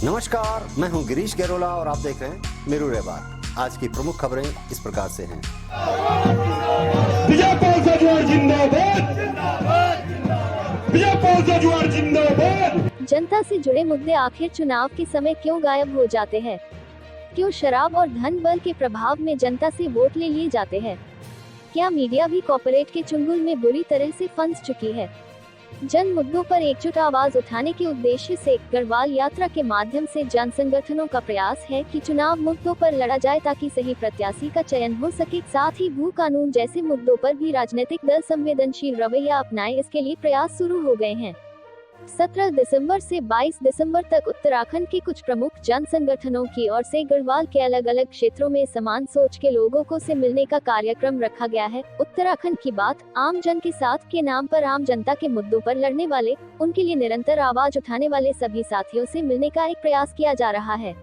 नमस्कार, मैं हूं गिरीश गैरोला और आप देख रहे हैं मेरू बात। आज की प्रमुख खबरें इस प्रकार से हैं। विजयपाल जजुआर जिंदाबाद, विजयपाल जजुआर जिंदाबाद। जनता से जुड़े मुद्दे आखिर चुनाव के समय क्यों गायब हो जाते हैं? क्यों शराब और धन बल के प्रभाव में जनता से वोट ले लिए जाते हैं? क्या मीडिया भी कॉर्पोरेट के चुंगल में बुरी तरह से फंस चुकी है? जन मुद्दों पर एकजुट आवाज उठाने के उद्देश्य से गढ़वाल यात्रा के माध्यम से जन संगठनों का प्रयास है कि चुनाव मुद्दों पर लड़ा जाए ताकि सही प्रत्याशी का चयन हो सके। साथ ही भू कानून जैसे मुद्दों पर भी राजनीतिक दल संवेदनशील रवैया अपनाएं, इसके लिए प्रयास शुरू हो गए हैं। 17 दिसंबर से 22 दिसंबर तक उत्तराखंड के कुछ प्रमुख जन संगठनों की ओर से गढ़वाल के अलग अलग क्षेत्रों में समान सोच के लोगों को से मिलने का कार्यक्रम रखा गया है। उत्तराखंड की बात आम जन के साथ के नाम पर आम जनता के मुद्दों पर लड़ने वाले, उनके लिए निरंतर आवाज उठाने वाले सभी साथियों से मिलने का एक प्रयास किया जा रहा है।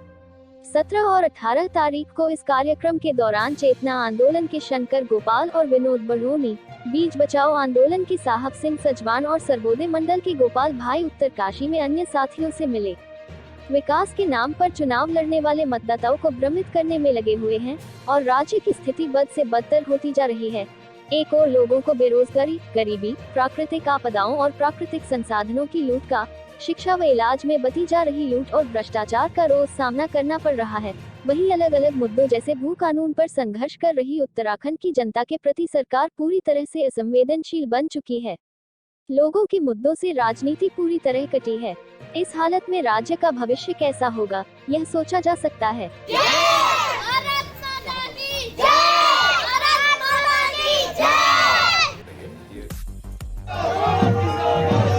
17 और 18 तारीख को इस कार्यक्रम के दौरान चेतना आंदोलन के शंकर गोपाल और विनोद बड़ोनी, बीज बचाओ आंदोलन के साहब सिंह सजवान और सर्वोदय मंडल के गोपाल भाई उत्तरकाशी में अन्य साथियों से मिले। विकास के नाम पर चुनाव लड़ने वाले मतदाताओं को भ्रमित करने में लगे हुए हैं और राज्य की स्थिति बद से बदतर होती जा रही है। एक और लोगों को बेरोजगारी, गरीबी, प्राकृतिक आपदाओं और प्राकृतिक संसाधनों की लूट का, शिक्षा व इलाज में बती जा रही लूट और भ्रष्टाचार का रोज सामना करना पड़ रहा है। वहीं अलग अलग मुद्दों जैसे भू कानून पर संघर्ष कर रही उत्तराखंड की जनता के प्रति सरकार पूरी तरह से असंवेदनशील बन चुकी है। लोगों के मुद्दों से राजनीति पूरी तरह कटी है। इस हालत में राज्य का भविष्य कैसा होगा, यह सोचा जा सकता है।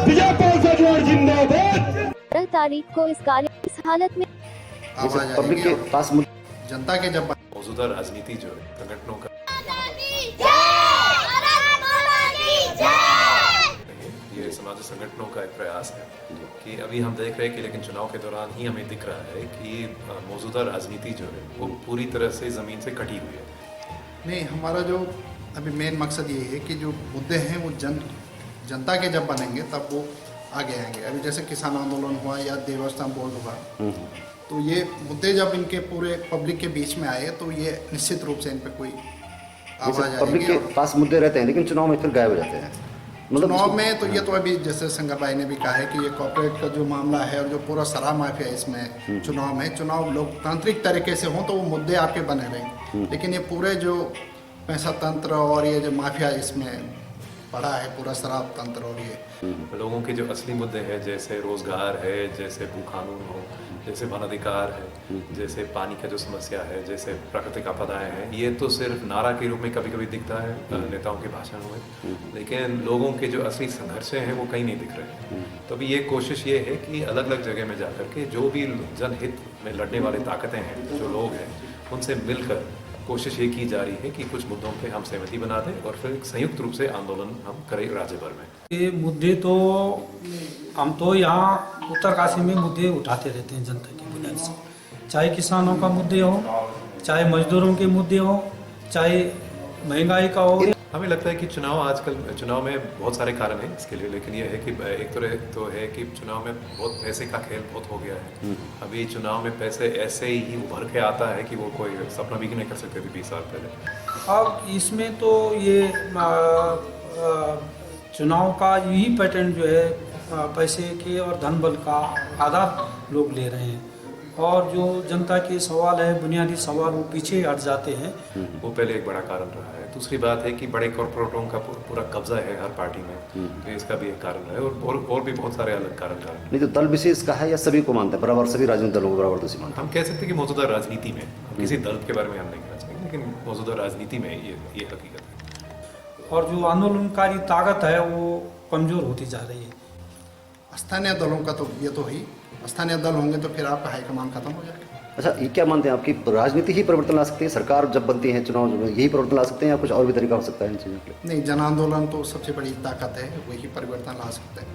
विजयपाल जजुआर जिंदाबाद। 18 तारीख को इस हालत में पब्लिक के पास जनता के जब मौजूदा राजनीति जो है संगठनों का ये समाज संगठनों का एक प्रयास है कि अभी हम देख रहे हैं कि लेकिन चुनाव के दौरान ही हमें दिख रहा है कि मौजूदा राजनीति जो है वो पूरी तरह से जमीन से कटी हुई है। नहीं, हमारा जो अभी मेन मकसद ये है कि जो मुद्दे हैं वो जनता के जब बनेंगे तब वो आगे आएंगे। अभी जैसे किसान आंदोलन हुआ या देवस्थान बोर्ड हुआ, तो ये मुद्दे जब इनके पूरे पब्लिक के बीच में आए तो ये निश्चित रूप से इन पे कोई आवाज पब्लिक के पास मुद्दे रहते हैं लेकिन चुनाव में फिर गायब हो जाते हैं। चुनाव में तो ये तो अभी जैसे शंकर भाई ने भी कहा है कि ये कॉर्पोरेट का जो मामला है और जो पूरा शराब माफिया इसमें चुनाव लोकतांत्रिक तरीके से हो तो वो मुद्दे आपके बने रहेंगे, लेकिन ये पूरे जो पैसा तंत्र और ये जो माफिया इसमें पड़ा है, पूरा शराब तंत्र और ये लोगों के जो असली मुद्दे हैं जैसे रोजगार है, जैसे भू कानून हो, जैसे वन अधिकार है, जैसे पानी का जो समस्या है, जैसे प्राकृतिक आपदाएं हैं, ये तो सिर्फ नारा के रूप में कभी कभी दिखता है नेताओं के भाषण में, लेकिन लोगों के जो असली संघर्ष हैं वो कहीं नहीं दिख रहे। तो अभी ये कोशिश ये है कि अलग अलग जगह में जाकर के जो भी जनहित में लड़ने वाली ताकतें हैं, जो लोग हैं, उनसे मिलकर कोशिश ये की जा रही है कि कुछ मुद्दों पे हम सहमति बना दें और फिर संयुक्त रूप से आंदोलन हम करें राज्य भर में। ये मुद्दे तो हम तो यहाँ उत्तरकाशी में मुद्दे उठाते रहते हैं जनता की बुनियाद से, चाहे किसानों का मुद्दे हो, चाहे मजदूरों के मुद्दे हो, चाहे महंगाई का हो। हमें लगता है कि चुनाव में बहुत सारे कारण हैं इसके लिए, लेकिन ये है कि एक तो है कि चुनाव में बहुत पैसे का खेल बहुत हो गया है। अभी चुनाव में पैसे ऐसे ही उभर के आता है कि वो कोई सपना भी नहीं कर सकते थे 20 साल पहले। अब इसमें तो ये चुनाव का यही पैटर्न जो है पैसे के और धन बल का आधार लोग ले रहे हैं और जो जनता के सवाल है, बुनियादी सवाल, वो पीछे हट जाते हैं। वो पहले एक बड़ा कारण रहा है। दूसरी बात है कि बड़े कॉर्पोरेटों का पूरा कब्जा है हर पार्टी में, तो इसका भी एक कारण है और भी बहुत सारे अलग कारण नहीं तो दल विशेष का है या सभी को मानते हैं बराबर, सभी राजनीतिक दलों को बराबर दोषी मानते हैं? हम कह सकते हैं कि मौजूदा राजनीति में, किसी दल के बारे में हम नहीं कहना चाहेंगे, लेकिन मौजूदा राजनीति में ये हकीकत है। और जो आंदोलनकारी ताकत है वो कमजोर होती जा रही है। स्थानीय दलों का तो ये तो ही स्थानीय दल होंगे तो फिर आपका हाईकमान खत्म हो जाएगा। अच्छा, ये क्या मानते हैं आपकी राजनीति ही परिवर्तन ला सकती है? सरकार जब बनती है चुनाव में यही परिवर्तन ला सकते हैं या कुछ और भी तरीका हो सकता है इन चीज़ों के लिए? नहीं, जन आंदोलन तो सबसे बड़ी ताकत है, वही परिवर्तन ला सकते हैं।